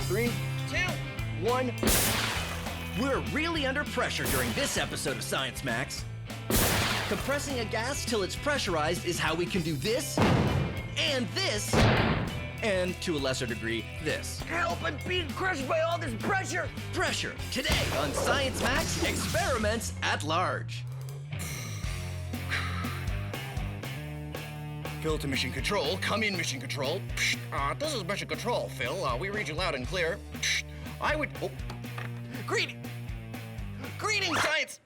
3, 2, 1. We're really under pressure during this episode of Science Max. Compressing a gas till it's pressurized is how we can do this, and to a lesser degree, this. Help, I'm being crushed by all this pressure. Pressure, today on Science Max Experiments at Large. Phil to mission control. Come in, mission control. This is mission control, Phil. We read you loud and clear. Greetings, Science!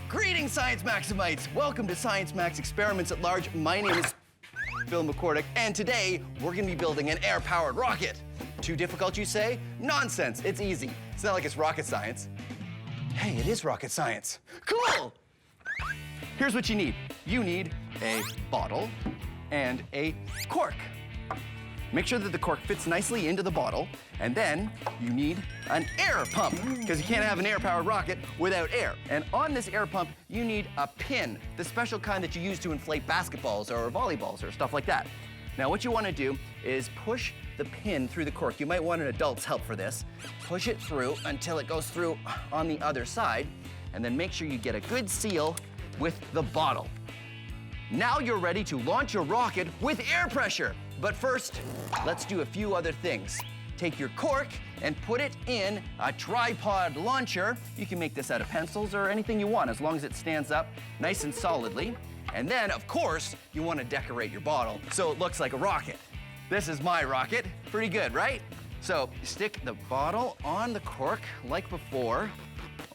Greetings, Science Maximites! Welcome to Science Max Experiments at Large. My name is Phil McCordick, and today we're gonna be building an air-powered rocket. Too difficult, you say? Nonsense, it's easy. It's not like it's rocket science. Hey, it is rocket science. Cool! Here's what you need. You need a bottle and a cork. Make sure that the cork fits nicely into the bottle, and then you need an air pump, because you can't have an air-powered rocket without air. And on this air pump, you need a pin, the special kind that you use to inflate basketballs or volleyballs or stuff like that. Now, what you want to do is push the pin through the cork. You might want an adult's help for this. Push it through until it goes through on the other side, and then make sure you get a good seal with the bottle. Now you're ready to launch your rocket with air pressure. But first, let's do a few other things. Take your cork and put it in a tripod launcher. You can make this out of pencils or anything you want, as long as it stands up nice and solidly. And then, of course, you want to decorate your bottle so it looks like a rocket. This is my rocket. Pretty good, right? So stick the bottle on the cork like before,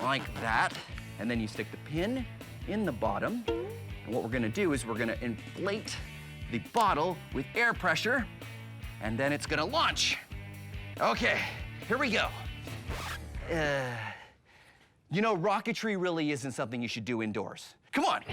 like that. And then you stick the pin in the bottom. And what we're gonna do is we're gonna inflate the bottle with air pressure, and then it's gonna launch. Okay, here we go. You know, rocketry really isn't something you should do indoors. Come on.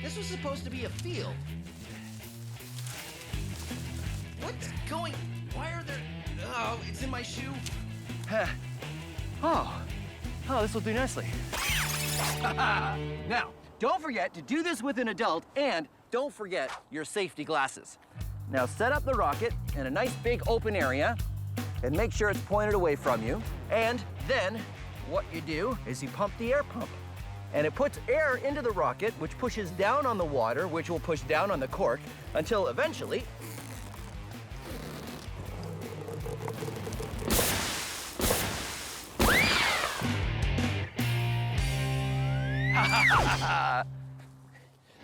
This was supposed to be a field. What's going? Why are there? Oh, it's in my shoe. This will do nicely. Now, don't forget to do this with an adult, and don't forget your safety glasses. Now set up the rocket in a nice big open area, and make sure it's pointed away from you. And then what you do is you pump the air pump. And it puts air into the rocket, which pushes down on the water, which will push down on the cork, until eventually...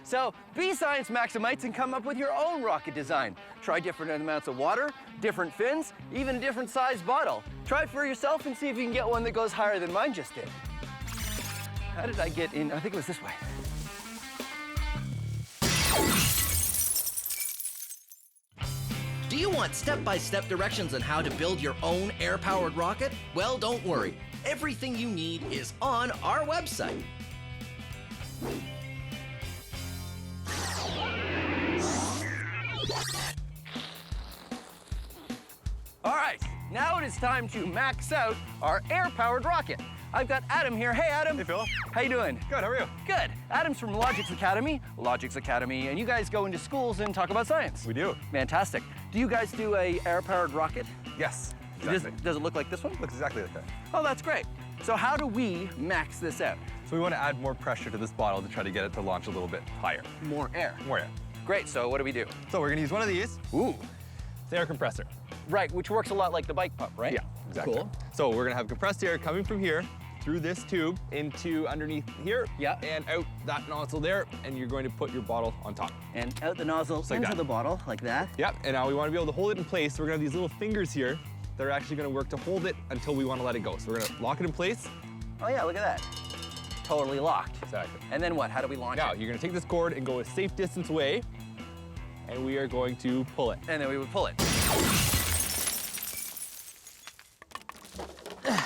So, be Science Maximites and come up with your own rocket design. Try different amounts of water, different fins, even a different sized bottle. Try it for yourself and see if you can get one that goes higher than mine just did. How did I get in? I think it was this way. Do you want step-by-step directions on how to build your own air-powered rocket? Well, don't worry. Everything you need is on our website. All right, now it is time to max out our air-powered rocket. I've got Adam here. Hey, Adam. Hey, Phil. How you doing? Good, how are you? Good. Adam's from Logix Academy, and you guys go into schools and talk about science. We do. Fantastic. Do you guys do a air-powered rocket? Yes, exactly. Does it look like this one? Looks exactly like that. Oh, that's great. So how do we max this out? So we want to add more pressure to this bottle to try to get it to launch a little bit higher. More air. More air. Great, so what do we do? So we're gonna use one of these. Ooh. It's an air compressor. Right, which works a lot like the bike pump, right? Yeah, exactly. Cool. So we're gonna have compressed air coming from here through this tube into underneath here. Yeah. And out that nozzle there, and you're going to put your bottle on top. And out the nozzle like into that. the bottle, like that. Yep, and now we want to be able to hold it in place. So we're gonna have these little fingers here that are actually gonna work to hold it until we want to let it go. So we're gonna lock it in place. Oh yeah, look at that. Totally locked. Exactly. And then what? How do we launch Now, it? you're gonna take this cord and go a safe distance away, and we are going to pull it. And then we would pull it.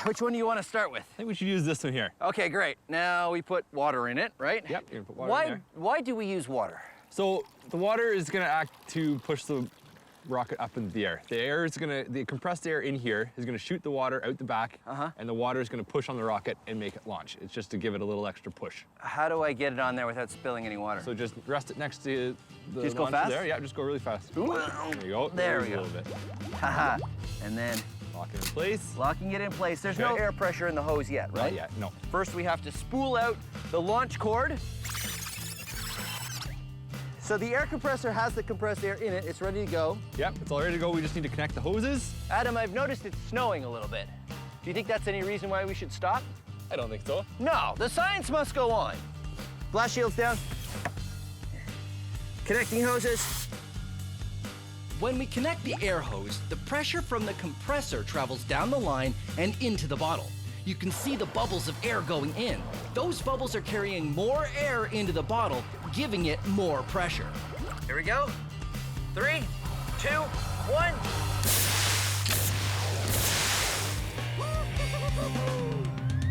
Which one do you want to start with? I think we should use this one here. Okay, great. Now we put water in it, right? Yep, you're gonna put water in there. Why do we use water? So the water is gonna act to push the rocket up into the air. The compressed air in here is gonna shoot the water out the back, and the water is gonna push on the rocket and make it launch. It's just to give it a little extra push. How do I get it on there without spilling any water? So just rest it next to the Just go launcher fast? there. Yeah, just go really fast. Ooh. There you go. There we A go. little bit. Haha. And then Lock it in place. locking it in place. There's no Okay. air pressure in the hose yet, right? Not yet, no. First, we have to spool out the launch cord. So the air compressor has the compressed air in it. It's ready to go. Yep, it's all ready to go. We just need to connect the hoses. Adam, I've noticed it's snowing a little bit. Do you think that's any reason why we should stop? I don't think so. No, the science must go on. Blast shields down. Connecting hoses. When we connect the air hose, the pressure from the compressor travels down the line and into the bottle. You can see the bubbles of air going in. Those bubbles are carrying more air into the bottle, giving it more pressure. Here we go. 3, 2, 1.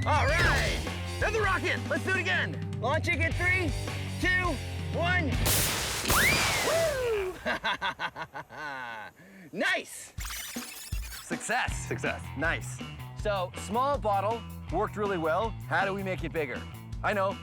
All right, another rocket. Let's do it again. Launching in 3, 2, 1. Woo! Nice. Success. Success. Nice. So, small bottle worked really well. How do we make it bigger? I know,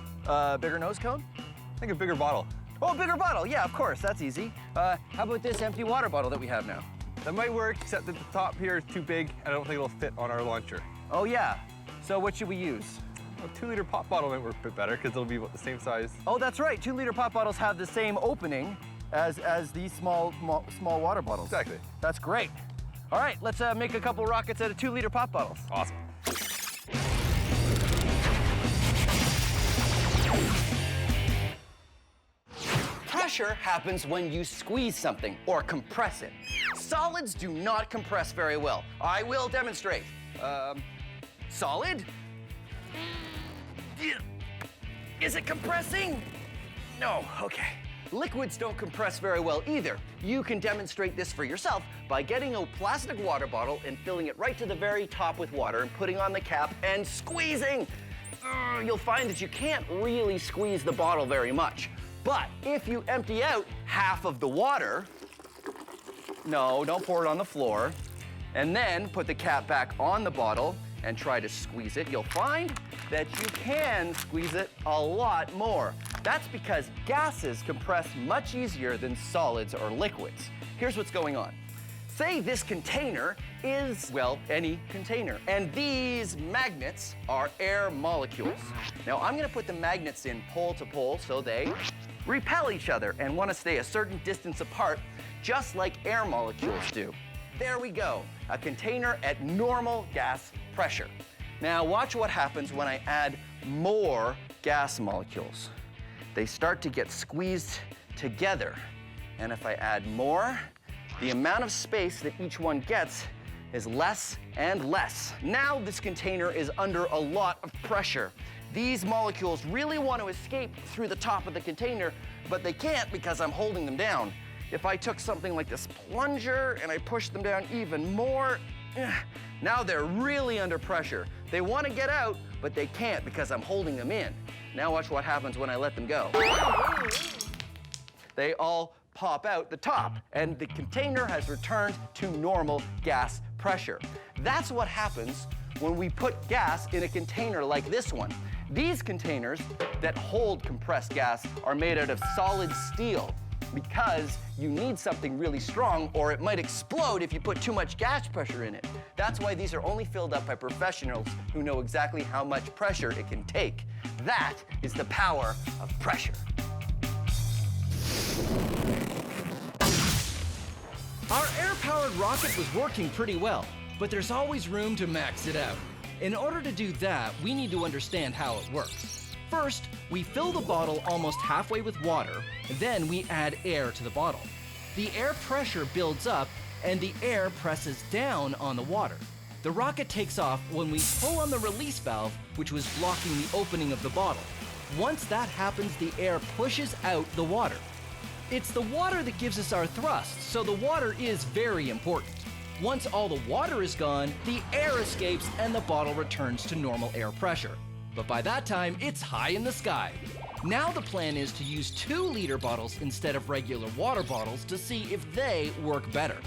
bigger nose cone? I think a bigger bottle. Oh, bigger bottle. Yeah, of course, that's easy. How about this empty water bottle that we have now? That might work, except that the top here is too big. I don't think it'll fit on our launcher. Oh, yeah. So what should we use? A 2-liter pop bottle might work a bit better because it'll be about the same size. Oh, that's right. 2-liter pop bottles have the same opening as these small water bottles. Exactly. That's great. All right, let's make a couple rockets out of 2-liter pop bottles. Awesome. Pressure happens when you squeeze something or compress it. Solids do not compress very well. I will demonstrate. Solid? Is it compressing? No, okay. Liquids don't compress very well either. You can demonstrate this for yourself by getting a plastic water bottle and filling it right to the very top with water and putting on the cap and squeezing. You'll find that you can't really squeeze the bottle very much. But if you empty out half of the water, no, don't pour it on the floor, and then put the cap back on the bottle and try to squeeze it, you'll find that you can squeeze it a lot more. That's because gases compress much easier than solids or liquids. Here's what's going on. Say this container is, well, any container, and these magnets are air molecules. Now I'm gonna put the magnets in pole to pole so they repel each other and wanna stay a certain distance apart, just like air molecules do. There we go, a container at normal gas pressure. Now watch what happens when I add more gas molecules. They start to get squeezed together. And if I add more, the amount of space that each one gets is less and less. Now this container is under a lot of pressure. These molecules really want to escape through the top of the container, but they can't because I'm holding them down. If I took something like this plunger and I pushed them down even more, now they're really under pressure. They want to get out, but they can't because I'm holding them in. Now watch what happens when I let them go. They all pop out the top, and the container has returned to normal gas pressure. That's what happens when we put gas in a container like this one. These containers that hold compressed gas are made out of solid steel because you need something really strong or it might explode if you put too much gas pressure in it. That's why these are only filled up by professionals who know exactly how much pressure it can take. That is the power of pressure. Our air-powered rocket was working pretty well, but there's always room to max it out. In order to do that, we need to understand how it works. First, we fill the bottle almost halfway with water, then we add air to the bottle. The air pressure builds up, and the air presses down on the water. The rocket takes off when we pull on the release valve, which was blocking the opening of the bottle. Once that happens, the air pushes out the water. It's the water that gives us our thrust, so the water is very important. Once all the water is gone, the air escapes and the bottle returns to normal air pressure. But by that time, it's high in the sky. Now the plan is to use 2-liter bottles instead of regular water bottles to see if they work better.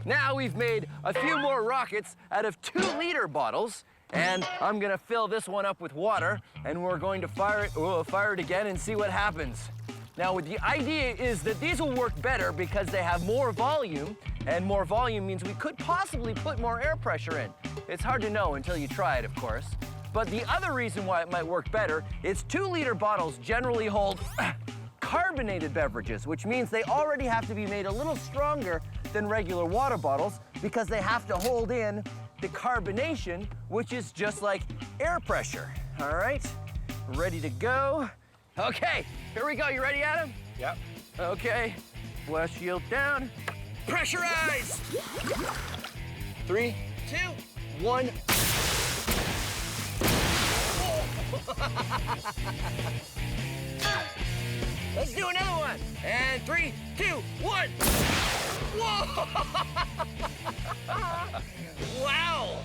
Now we've made a few more rockets out of 2-liter bottles, and I'm gonna fill this one up with water, and we're going to fire it again and see what happens. Now, the idea is that these will work better because they have more volume, and more volume means we could possibly put more air pressure in. It's hard to know until you try it, of course. But the other reason why it might work better is 2-liter bottles generally hold carbonated beverages, which means they already have to be made a little stronger than regular water bottles because they have to hold in the carbonation, which is just like air pressure. All right, ready to go. Okay, here we go. You ready, Adam? Yep. Okay, blast shield down. Pressurize! 3, 2, 1. Let's do another one. And 3, 2, 1. Whoa! Wow!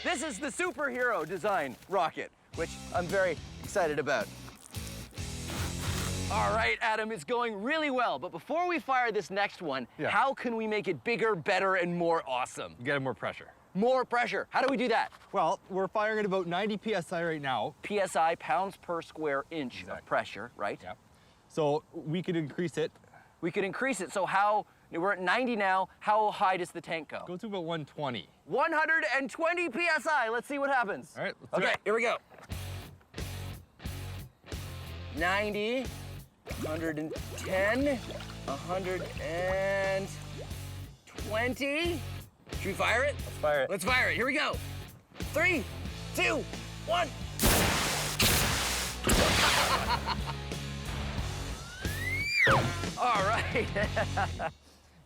This is the superhero design rocket, which I'm very excited about. All right, Adam, it's going really well. But before we fire this next one, how can we make it bigger, better, and more awesome? Get more pressure. More pressure. How do we do that? Well, we're firing at about 90 PSI right now. PSI, pounds per square inch of pressure, right? Yep. So we could increase it. We could increase it. So we're at 90 now. How high does the tank go? Go to about 120. 120 PSI. Let's see what happens. All right, let's do it. Here we go. 90, 110, 120. Should we fire it? Let's fire it. Let's fire it. Here we go. 3, 2, 1. All right.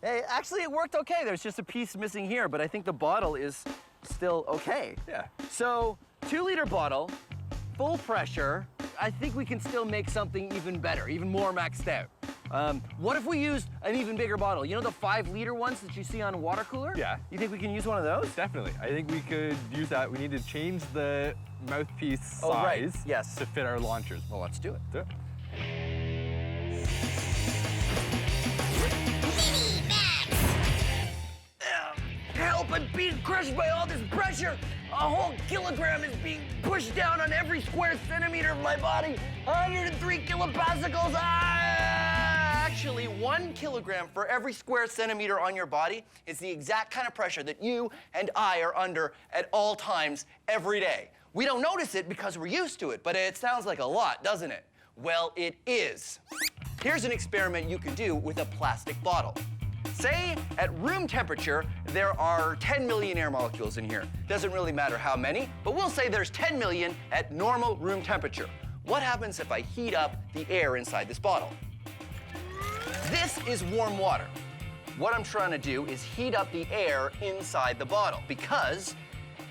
Hey, actually, it worked okay. There's just a piece missing here, but I think the bottle is still okay. Yeah. So, 2-liter bottle, full pressure. I think we can still make something even better, even more maxed out. What if we used an even bigger bottle? You know the 5-liter ones that you see on a water cooler? Yeah. You think we can use one of those? Definitely. I think we could use that. We need to change the mouthpiece size Yes. to fit our launchers. Well, let's do it. Do it. Help, I'm being crushed by all this pressure. A whole kilogram is being pushed down on every square centimeter of my body. 103 kilopascals. Actually, 1 kilogram for every square centimeter on your body is the exact kind of pressure that you and I are under at all times every day. We don't notice it because we're used to it, but it sounds like a lot, doesn't it? Well, it is. Here's an experiment you can do with a plastic bottle. Say at room temperature, there are 10 million air molecules in here. Doesn't really matter how many, but we'll say there's 10 million at normal room temperature. What happens if I heat up the air inside this bottle? This is warm water. What I'm trying to do is heat up the air inside the bottle because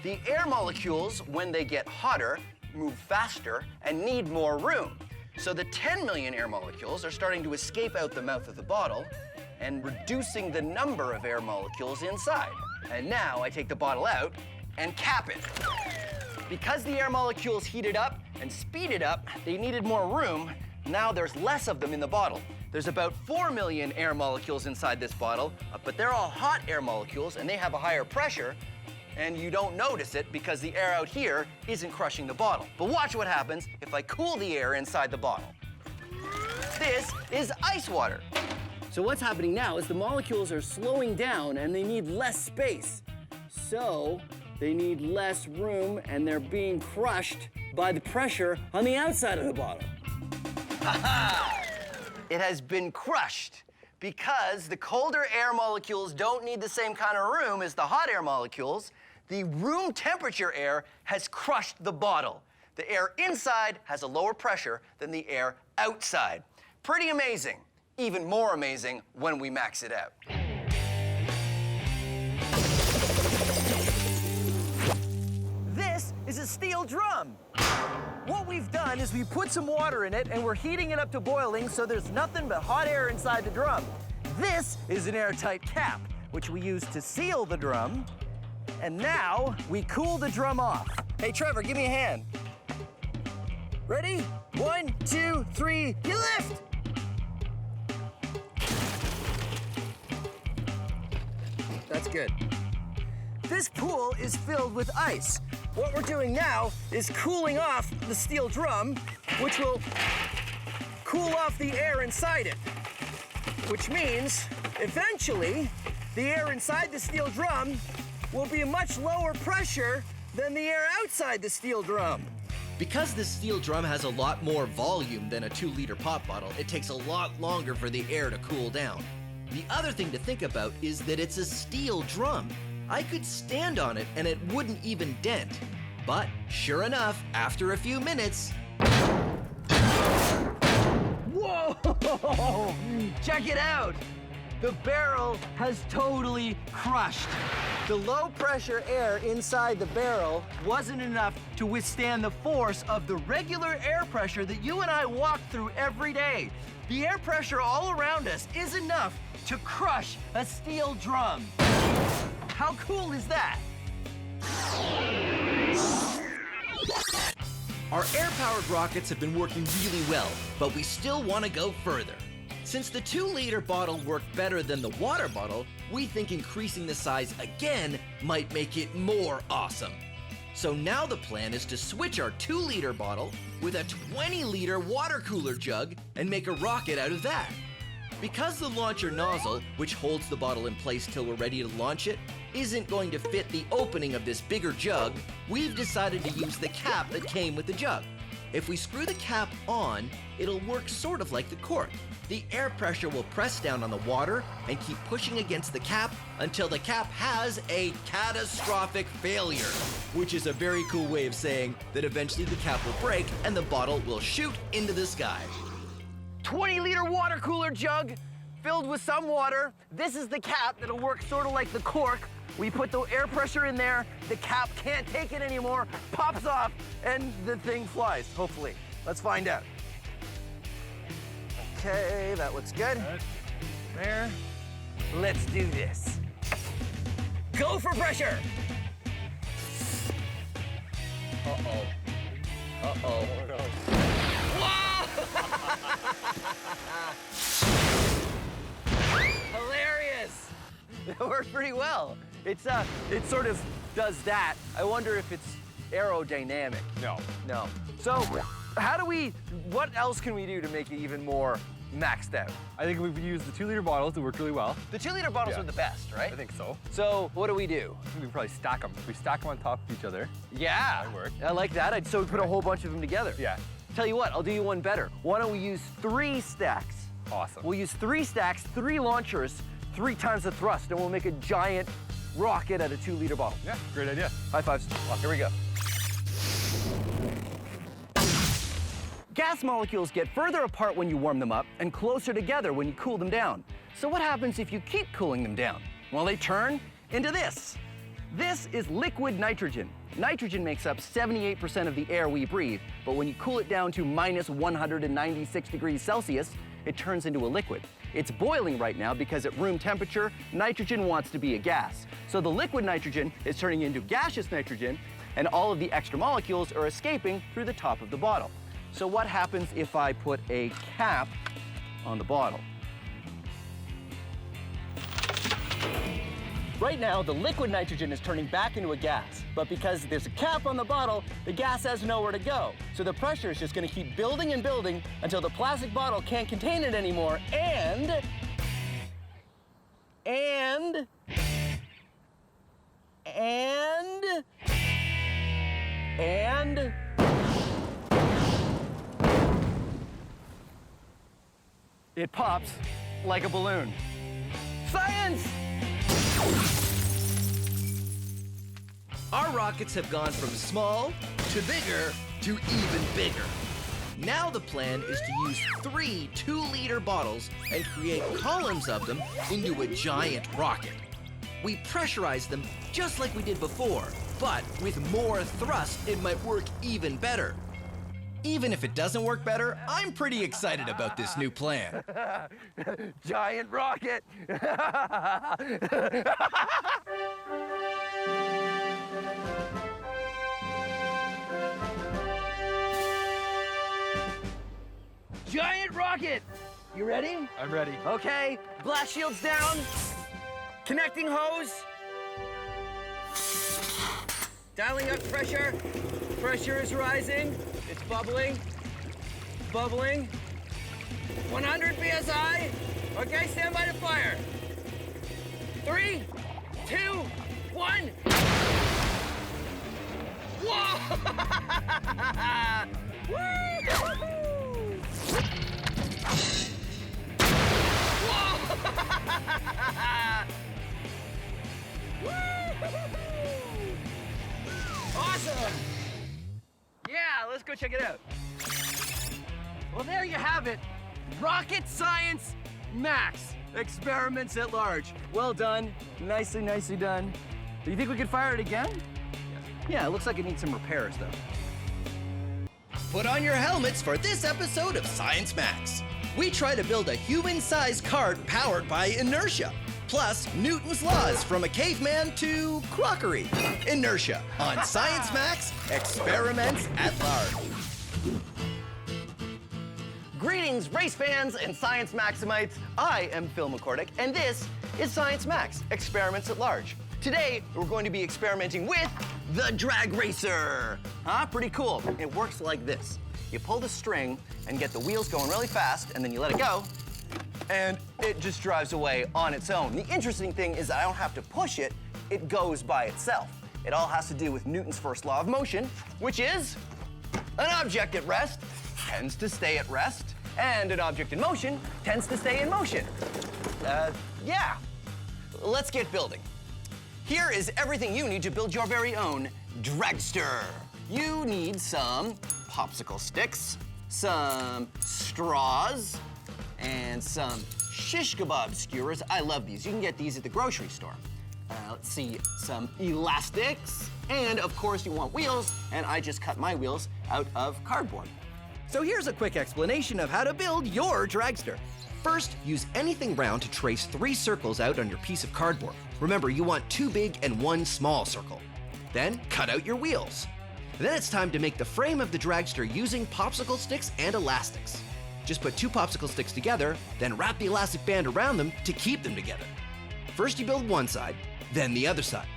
the air molecules, when they get hotter, move faster and need more room. So the 10 million air molecules are starting to escape out the mouth of the bottle and reducing the number of air molecules inside. And now I take the bottle out and cap it. Because the air molecules heated up and speeded up, they needed more room. Now there's less of them in the bottle. There's about 4 million air molecules inside this bottle, but they're all hot air molecules and they have a higher pressure, and you don't notice it because the air out here isn't crushing the bottle. But watch what happens if I cool the air inside the bottle. This is ice water. So what's happening now is the molecules are slowing down and they need less space. So they need less room and they're being crushed by the pressure on the outside of the bottle. It has been crushed because the colder air molecules don't need the same kind of room as the hot air molecules. The room temperature air has crushed the bottle. The air inside has a lower pressure than the air outside. Pretty amazing. Even more amazing when we max it out. This is a steel drum. What we've done is we put some water in it and we're heating it up to boiling so there's nothing but hot air inside the drum. This is an airtight cap, which we use to seal the drum. And now we cool the drum off. Hey, Trevor, give me a hand. Ready? 1, 2, 3, you lift! That's good. This pool is filled with ice. What we're doing now is cooling off the steel drum, which will cool off the air inside it. Which means, eventually, the air inside the steel drum will be a much lower pressure than the air outside the steel drum. Because this steel drum has a lot more volume than a 2-liter pop bottle, it takes a lot longer for the air to cool down. The other thing to think about is that it's a steel drum. I could stand on it and it wouldn't even dent. But sure enough, after a few minutes... Whoa! Check it out! The barrel has totally crushed. The low pressure air inside the barrel wasn't enough to withstand the force of the regular air pressure that you and I walk through every day. The air pressure all around us is enough to crush a steel drum. How cool is that? Our air-powered rockets have been working really well, but we still want to go further. Since the 2-liter bottle worked better than the water bottle, we think increasing the size again might make it more awesome. So now the plan is to switch our 2-liter bottle with a 20-liter water cooler jug and make a rocket out of that. Because the launcher nozzle, which holds the bottle in place till we're ready to launch it, isn't going to fit the opening of this bigger jug, we've decided to use the cap that came with the jug. If we screw the cap on, it'll work sort of like the cork. The air pressure will press down on the water and keep pushing against the cap until the cap has a catastrophic failure, which is a very cool way of saying that eventually the cap will break and the bottle will shoot into the sky. 20-liter water cooler jug filled with some water. This is the cap that'll work sort of like the cork. We put the air pressure in there, the cap can't take it anymore, pops off, and the thing flies, hopefully. Let's find out. Okay, that looks good. There. Let's do this. Go for pressure! Uh-oh. Uh-oh. Hilarious! That worked pretty well. It sort of does that. I wonder if it's aerodynamic. No. No. So, what else can we do to make it even more maxed out? I think we've used the 2-liter bottles. It worked really well. The 2-liter bottles Yeah. are the best, right? I think so. So, what do we do? I think we can probably stack them. We stack them on top of each other. Yeah. That worked. I like that. So we put a whole bunch of them together. Yeah. Tell you what, I'll do you one better. Why don't we use 3 stacks? Awesome. We'll use 3 stacks, 3 launchers, 3 times the thrust, and we'll make a giant rocket out of 2-liter bottle. Yeah, great idea. High fives. Here we go. Gas molecules get further apart when you warm them up and closer together when you cool them down. So what happens if you keep cooling them down? Well, they turn into this. This is liquid nitrogen. Nitrogen makes up 78% of the air we breathe, but when you cool it down to minus 196 degrees Celsius, it turns into a liquid. It's boiling right now because at room temperature, nitrogen wants to be a gas. So the liquid nitrogen is turning into gaseous nitrogen, and all of the extra molecules are escaping through the top of the bottle. So what happens if I put a cap on the bottle? Right now, the liquid nitrogen is turning back into a gas, but because there's a cap on the bottle, the gas has nowhere to go. So the pressure is just gonna keep building and building until the plastic bottle can't contain it anymore, and it pops like a balloon. Science! Our rockets have gone from small to bigger to even bigger. Now the plan is to use 3 2-liter bottles and create columns of them into a giant rocket. We pressurize them just like we did before, but with more thrust, it might work even better. Even if it doesn't work better, I'm pretty excited about this new plan. Giant rocket! Giant rocket! You ready? I'm ready. Okay, blast shields down. Connecting hose. Dialing up pressure. Pressure is rising. It's bubbling. Bubbling. 100 PSI. Okay, stand by to fire. 3, 2, 1. Whoa! Woo! Awesome! Yeah, let's go check it out. Well, there you have it. Rocket Science Max. Experiments at large. Well done. Nicely, nicely done. Do you think we could fire it again? Yeah, it looks like it needs some repairs, though. Put on your helmets for this episode of Science Max. We try to build a human-sized cart powered by inertia, plus Newton's laws from a caveman to crockery. Inertia on Science Max, Experiments at Large. Greetings, race fans and science maximites. I am Phil McCordick, and this is Science Max, Experiments at Large. Today, we're going to be experimenting with the drag racer. Huh? Pretty cool. It works like this. You pull the string and get the wheels going really fast, and then you let it go, and it just drives away on its own. The interesting thing is that I don't have to push it, it goes by itself. It all has to do with Newton's first law of motion, which is an object at rest tends to stay at rest, and an object in motion tends to stay in motion. Yeah. Let's get building. Here is everything you need to build your very own dragster. You need some popsicle sticks, some straws, and some shish kebab skewers. I love these. You can get these at the grocery store. Let's see, some elastics, and of course you want wheels, and I just cut my wheels out of cardboard. So here's a quick explanation of how to build your dragster. First, use anything round to trace 3 circles out on your piece of cardboard. Remember, you want 2 big and 1 small circle. Then, cut out your wheels. Then it's time to make the frame of the dragster using popsicle sticks and elastics. Just put 2 popsicle sticks together, then wrap the elastic band around them to keep them together. First you build one side, then the other side.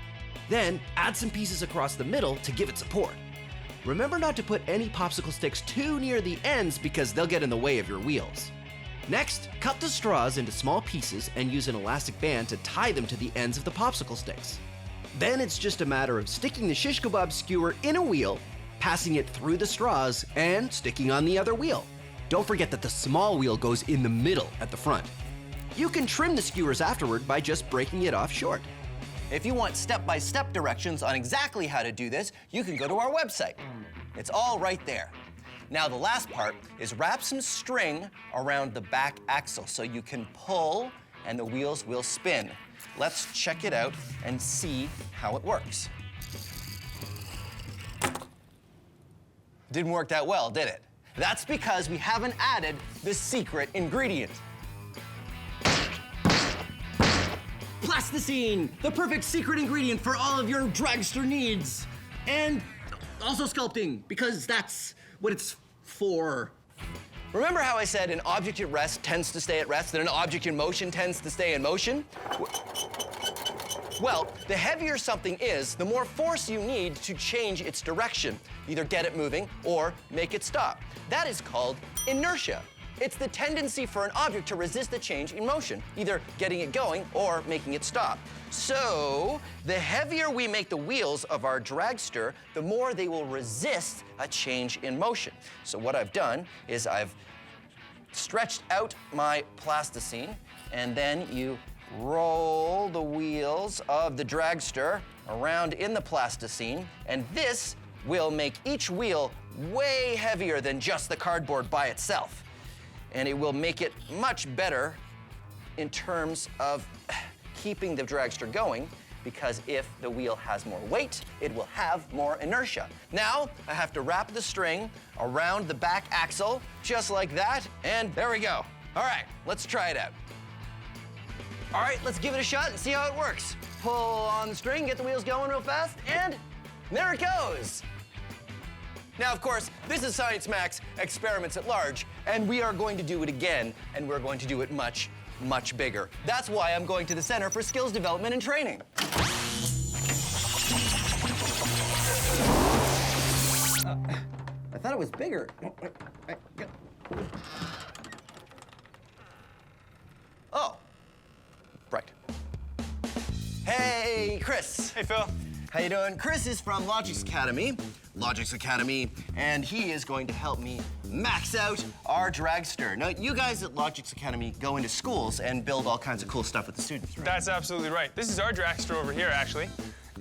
Then add some pieces across the middle to give it support. Remember not to put any popsicle sticks too near the ends because they'll get in the way of your wheels. Next, cut the straws into small pieces and use an elastic band to tie them to the ends of the popsicle sticks. Then it's just a matter of sticking the shish kebab skewer in a wheel, passing it through the straws, and sticking on the other wheel. Don't forget that the small wheel goes in the middle at the front. You can trim the skewers afterward by just breaking it off short. If you want step-by-step directions on exactly how to do this, you can go to our website. It's all right there. Now the last part is wrap some string around the back axle so you can pull and the wheels will spin. Let's check it out and see how it works. Didn't work that well, did it? That's because we haven't added the secret ingredient. Plasticine, the perfect secret ingredient for all of your dragster needs. And also sculpting, because that's what it's for. Remember how I said an object at rest tends to stay at rest and an object in motion tends to stay in motion? Well, the heavier something is, the more force you need to change its direction, either get it moving or make it stop. That is called inertia. It's the tendency for an object to resist a change in motion, either getting it going or making it stop. So, the heavier we make the wheels of our dragster, the more they will resist a change in motion. So what I've done is I've stretched out my plasticine, and then you roll the wheels of the dragster around in the plasticine, and this will make each wheel way heavier than just the cardboard by itself. And it will make it much better in terms of keeping the dragster going because if the wheel has more weight, it will have more inertia. Now, I have to wrap the string around the back axle, just like that, and there we go. All right, let's try it out. All right, let's give it a shot and see how it works. Pull on the string, get the wheels going real fast, and there it goes. Now, of course, this is Science Max Experiments at Large, and we are going to do it again, and we're going to do it much, much bigger. That's why I'm going to the Center for Skills Development and Training. I thought it was bigger. Oh, right. Hey, Chris. Hey, Phil. How you doing? Chris is from Logix Academy, and he is going to help me max out our dragster. Now, you guys at Logix Academy go into schools and build all kinds of cool stuff with the students, right? That's absolutely right. This is our dragster over here, actually.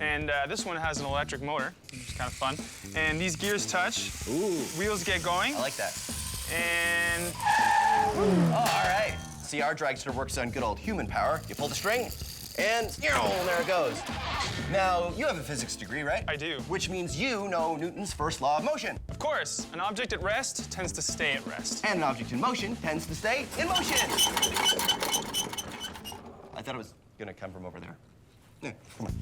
And this one has an electric motor, which is kind of fun. And these gears touch. Ooh. Wheels get going. I like that. And... Oh, all right. See, our dragster works on good old human power. You pull the string, and there it goes. Now, you have a physics degree, right? I do. Which means you know Newton's first law of motion. Of course, an object at rest tends to stay at rest. And an object in motion tends to stay in motion. I thought it was gonna come from over there. Yeah, come on.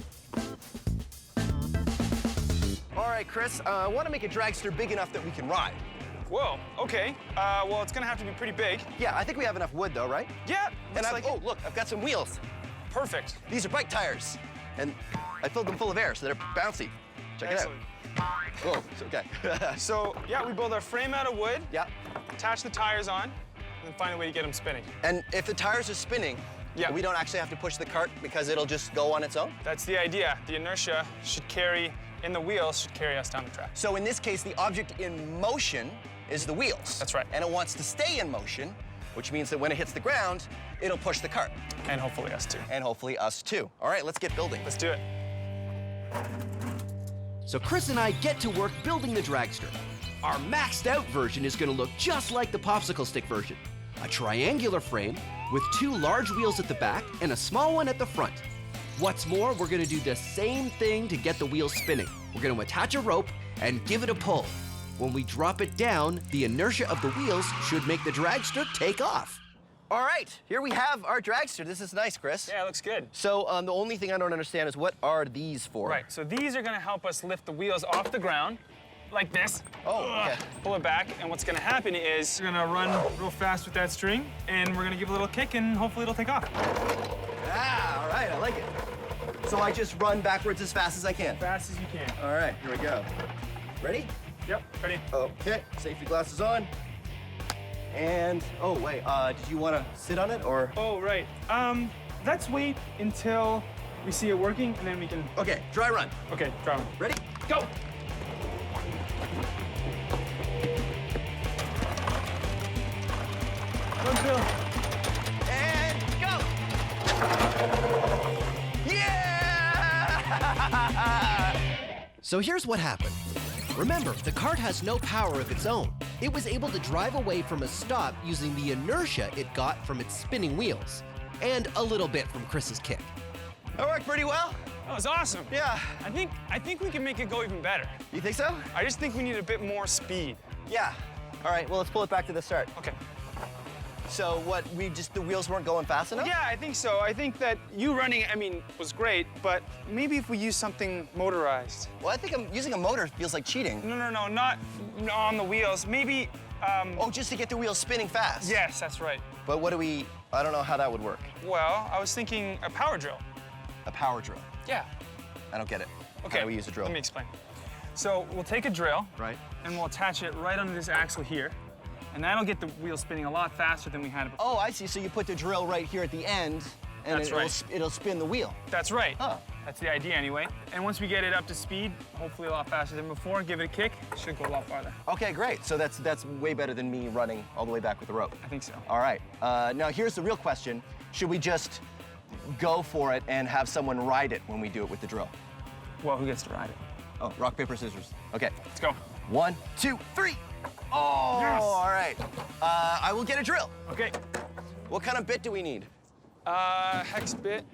All right, Chris, I want to make a dragster big enough that we can ride. Whoa, okay. Well, it's gonna have to be pretty big. Yeah, I think we have enough wood, though, right? Yeah, And looks like oh, look, I've got some wheels. Perfect. These are bike tires, and I filled them full of air, so they're bouncy. Check Excellent. it out. Oh, it's okay. So, yeah, we build our frame out of wood, Yeah, attach the tires on, and then find a way to get them spinning. and if the tires are spinning, Yeah. we don't actually have to push the cart because it'll just go on its own? That's the idea. The inertia should carry, in the wheels, should carry us down the track. So in this case, the object in motion is the wheels. That's right. And it wants to stay in motion, which means that when it hits the ground, it'll push the cart. And hopefully us too. And hopefully us too. All right, let's get building. Let's do it. So Chris and I get to work building the dragster. Our maxed out version is gonna look just like the popsicle stick version. A triangular frame with 2 large wheels at the back and a small one at the front. What's more, we're gonna do the same thing to get the wheels spinning. We're gonna attach a rope and give it a pull. When we drop it down, the inertia of the wheels should make the dragster take off. All right, here we have our dragster. This is nice, Chris. Yeah, it looks good. So the only thing I don't understand is what are these for? Right, so these are gonna help us lift the wheels off the ground, like this. Oh, okay. Pull it back, and what's gonna happen is we're gonna run real fast with that string, and we're gonna give it a little kick, and hopefully it'll take off. Ah, all right, I like it. So I just run backwards as fast as I can. Fast as you can. All right, here we go. Ready? Yep, ready? Okay, safety glasses on. And, oh, wait, did you want to sit on it, or? Oh, right. Let's wait until we see it working, and then we can... Okay, dry run. Okay, drive. Ready? Go! Run, Phil. And go! Yeah! So here's what happened. Remember, the cart has no power of its own. It was able to drive away from a stop using the inertia it got from its spinning wheels, and a little bit from Chris's kick. That worked pretty well. That was awesome. Yeah. I think we can make it go even better. You think so? I just think we need a bit more speed. Yeah. All right, well, let's pull it back to the start. Okay. So what, the wheels weren't going fast enough? Yeah, I think so. I think that you running, was great, but maybe if we use something motorized. Well, I think using a motor feels like cheating. No, not on the wheels. Maybe, Oh, just to get the wheels spinning fast? Yes, that's right. But I don't know how that would work. Well, I was thinking a power drill. A power drill. Yeah. I don't get it. Okay. How do we use a drill? Let me explain. So we'll take a drill. Right. And we'll attach it right under this axle here. And that'll get the wheel spinning a lot faster than we had it before. Oh, I see. So you put the drill right here at the end, and That's right. it'll spin the wheel. That's right. Huh. That's the idea anyway. And once we get it up to speed, hopefully a lot faster than before, give it a kick, it should go a lot farther. Okay, great. So that's way better than me running all the way back with the rope. I think so. All right. Now here's the real question. Should we just go for it and have someone ride it when we do it with the drill? Well, who gets to ride it? Oh, rock, paper, scissors. Okay. Let's go. 1, 2, 3. Oh, Yes. all right. I will get a drill. Okay. What kind of bit do we need? Hex bit.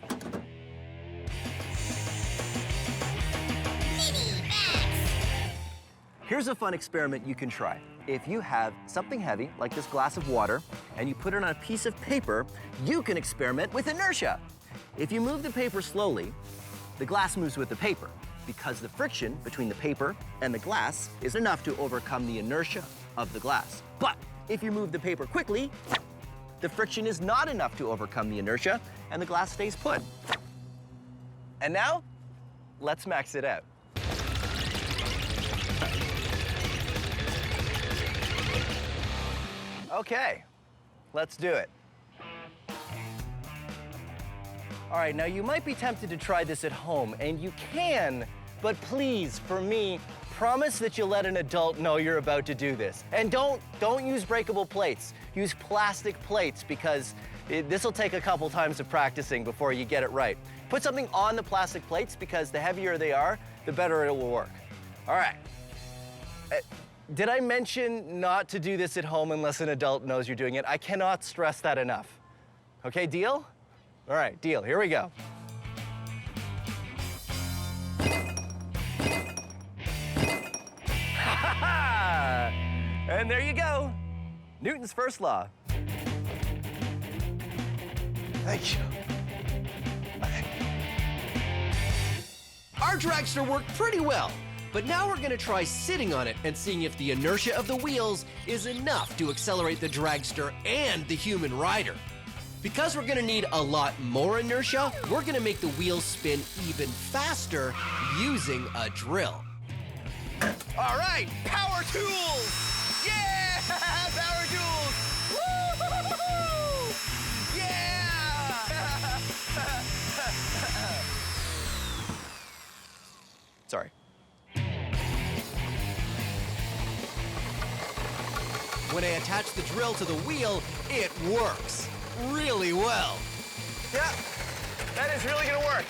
Here's a fun experiment you can try. If you have something heavy, like this glass of water, and you put it on a piece of paper, you can experiment with inertia. If you move the paper slowly, the glass moves with the paper, because the friction between the paper and the glass is enough to overcome the inertia of the glass. But if you move the paper quickly, the friction is not enough to overcome the inertia, and the glass stays put. And now, let's max it out. Okay, let's do it. All right, now you might be tempted to try this at home, and you can, but please, for me, promise that you'll let an adult know you're about to do this. And don't use breakable plates. Use plastic plates, because this will take a couple times of practicing before you get it right. Put something on the plastic plates, because the heavier they are, the better it will work. All right. Did I mention not to do this at home unless an adult knows you're doing it? I cannot stress that enough. Okay, deal? All right, deal. Here we go. And there you go. Newton's first law. Thank you. Our dragster worked pretty well, but now we're gonna try sitting on it and seeing if the inertia of the wheels is enough to accelerate the dragster and the human rider. Because we're gonna need a lot more inertia, we're gonna make the wheels spin even faster using a drill. All right, power tools! Yeah! Power tools! Woo! Yeah! Sorry. When I attach the drill to the wheel, it works really well. Yeah, that is really gonna work.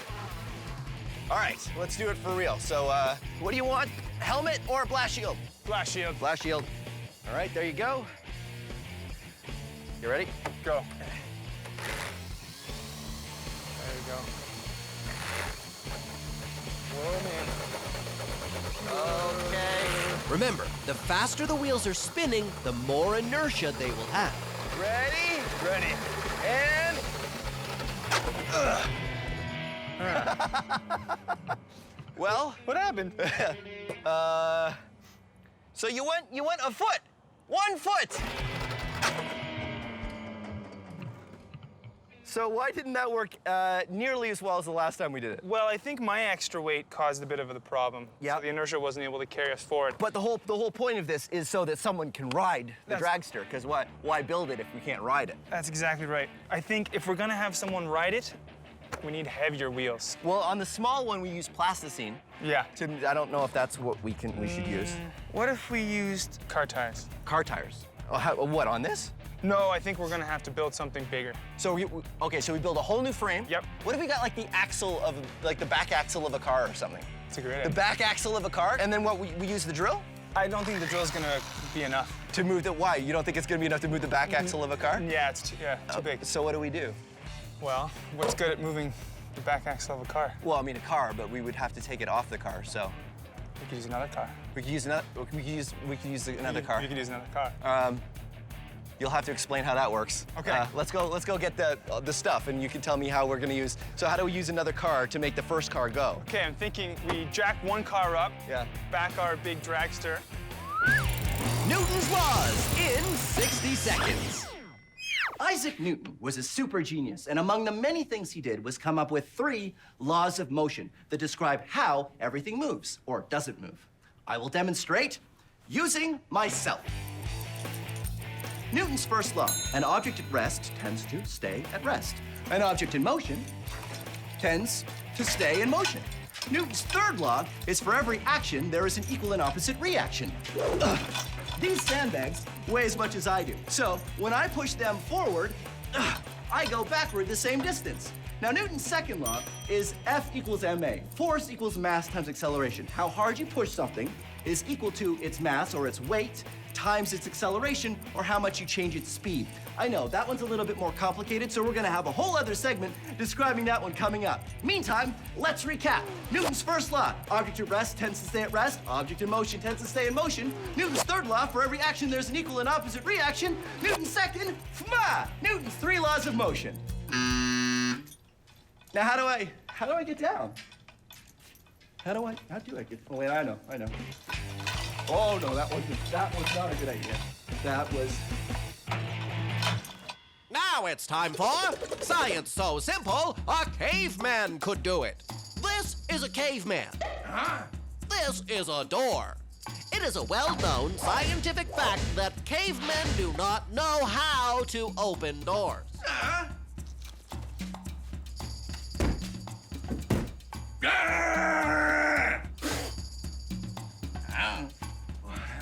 All right, let's do it for real. So, what do you want? Helmet or blast shield? Blast shield. Blast shield. All right, there you go. You ready? Go. There you go. Whoa, man. Okay. Remember, the faster the wheels are spinning, the more inertia they will have. Ready? Ready. And. Well, What happened? so you went a foot. 1 foot. So why didn't that work nearly as well as the last time we did it? Well, I think my extra weight caused a bit of the problem. Yeah. So the inertia wasn't able to carry us forward. But the whole point of this is so that someone can ride the dragster, because why build it if we can't ride it? That's exactly right. I think if we're gonna have someone ride it, we need heavier wheels. Well, on the small one we use plasticine. Yeah. I don't know if that's what we should use. What if we used car tires? Car tires. Oh, what, on this? No, I think we're gonna have to build something bigger. So so we build a whole new frame. Yep. What if we got like the axle of like the back axle of a car or something? It's a great The idea. back axle of a car, and then what we use the drill I don't think the drill's gonna be enough. to move the. Why? You don't think it's gonna be enough to move the back axle of a car? Yeah, it's too big. So what do we do? Well, what's good at moving the back axle of a car? Well, I mean a car, but we would have to take it off the car. So We could use another car. we could use another. We could use another car. You could use another car. You'll have to explain how that works. Okay. Let's go get the stuff, and you can tell me how we're gonna use. So how do we use another car to make the first car go? Okay, I'm thinking we jack one car up, Yeah. back our big dragster. Newton's laws in 60 seconds. Isaac Newton was a super genius, and among the many things he did was come up with 3 laws of motion that describe how everything moves or doesn't move. I will demonstrate using myself. Newton's first law: an object at rest tends to stay at rest. An object in motion tends to stay in motion. Newton's third law is for every action, there is an equal and opposite reaction. These sandbags weigh as much as I do. So when I push them forward, I go backward the same distance. Now, Newton's second law is F equals ma. Force equals mass times acceleration. How hard you push something is equal to its mass or its weight times its acceleration, or how much you change its speed. I know, that one's a little bit more complicated, so we're gonna have a whole other segment describing that one coming up. Meantime, let's recap. Newton's first law, object at rest tends to stay at rest, object in motion tends to stay in motion. Newton's third law, for every action there's an equal and opposite reaction. Newton's second, Newton's 3 laws of motion. Now how do I get down? How do I get, oh wait, I know. Oh no, that was not a good idea. That was, Now it's time for Science So Simple, a caveman could do it. This is a caveman. This is a door. It is a well-known scientific fact that cavemen do not know how to open doors.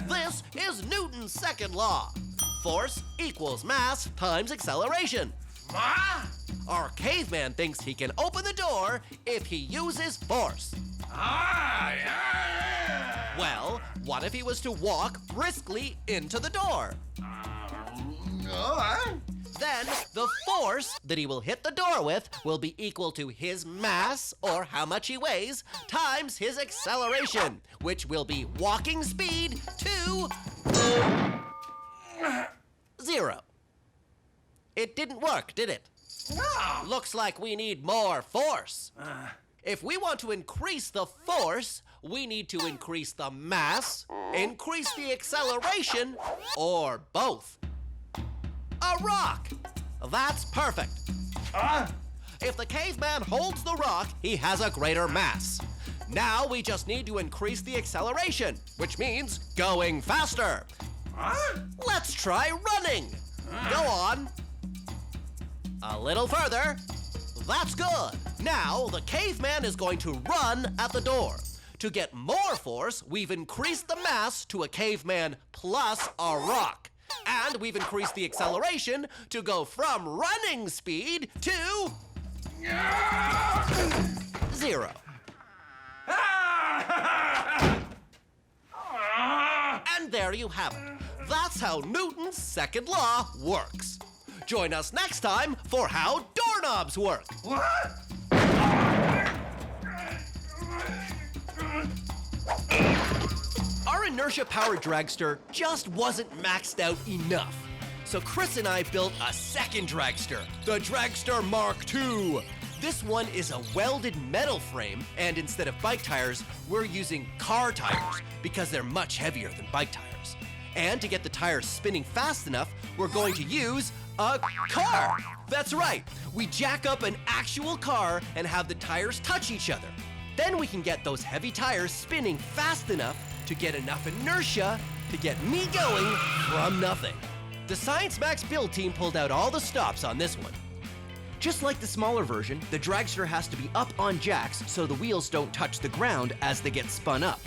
This is Newton's second law. Force equals mass times acceleration. Our caveman thinks he can open the door if he uses force. Well, what if he was to walk briskly into the door? Then the force that he will hit the door with will be equal to his mass, or how much he weighs, times his acceleration, which will be walking speed to 0. It didn't work, did it? no. Looks like we need more force. If we want to increase the force, we need to increase the mass, increase the acceleration, or both. A rock. That's perfect. If the caveman holds the rock, he has a greater mass. Now we just need to increase the acceleration, which means going faster. Let's try running. Go on. A little further. That's good. Now the caveman is going to run at the door. To get more force, we've increased the mass to a caveman plus a rock. And we've increased the acceleration to go from running speed to 0. And there you have it. That's how Newton's second law works. Join us next time for how doorknobs work. What? Our inertia-powered dragster just wasn't maxed out enough. So Chris and I built a second dragster, the Dragster Mark II. This one is a welded metal frame, and instead of bike tires, we're using car tires because they're much heavier than bike tires. And to get the tires spinning fast enough, we're going to use a car. That's right. We jack up an actual car and have the tires touch each other. Then we can get those heavy tires spinning fast enough to get enough inertia to get me going from nothing. The Science Max build team pulled out all the stops on this one. Just like the smaller version, the dragster has to be up on jacks so the wheels don't touch the ground as they get spun up.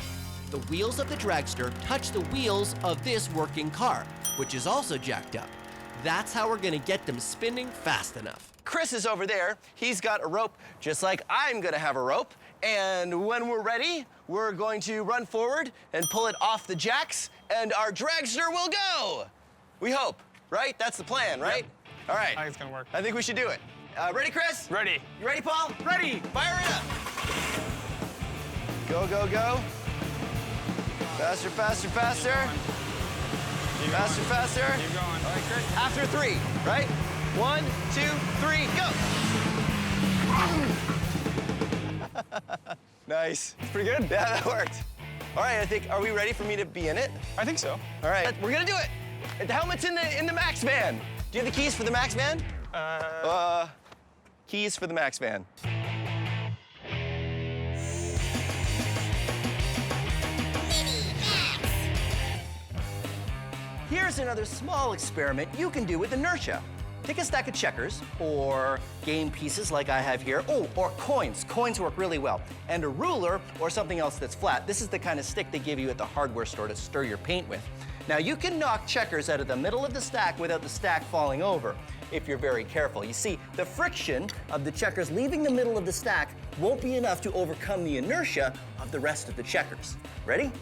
The wheels of the dragster touch the wheels of this working car, which is also jacked up. That's how we're gonna get them spinning fast enough. Chris is over there. He's got a rope, just like I'm gonna have a rope. And when we're ready, we're going to run forward and pull it off the jacks, and our dragster will go. We hope, right? That's the plan, right? Yep. All right. I think it's gonna work. I think we should do it. Ready, Chris? Ready. You ready, Paul? Ready. Fire it up. Go, go, go. Faster, faster, faster. Keep Faster, going. faster. Keep going. All right, Chris. After 3, right? 1, 2, 3, go. Nice. It's pretty good. Yeah, that worked. All right, are we ready for me to be in it? I think so. All right, we're gonna do it. The helmet's in the Max van. Do you have the keys for the Max van? Keys for the Max van. Here's another small experiment you can do with inertia. Take a stack of checkers, or game pieces like I have here. Oh, or coins. Coins work really well. And a ruler, or something else that's flat. This is the kind of stick they give you at the hardware store to stir your paint with. Now, you can knock checkers out of the middle of the stack without the stack falling over, if you're very careful. You see, the friction of the checkers leaving the middle of the stack won't be enough to overcome the inertia of the rest of the checkers. Ready?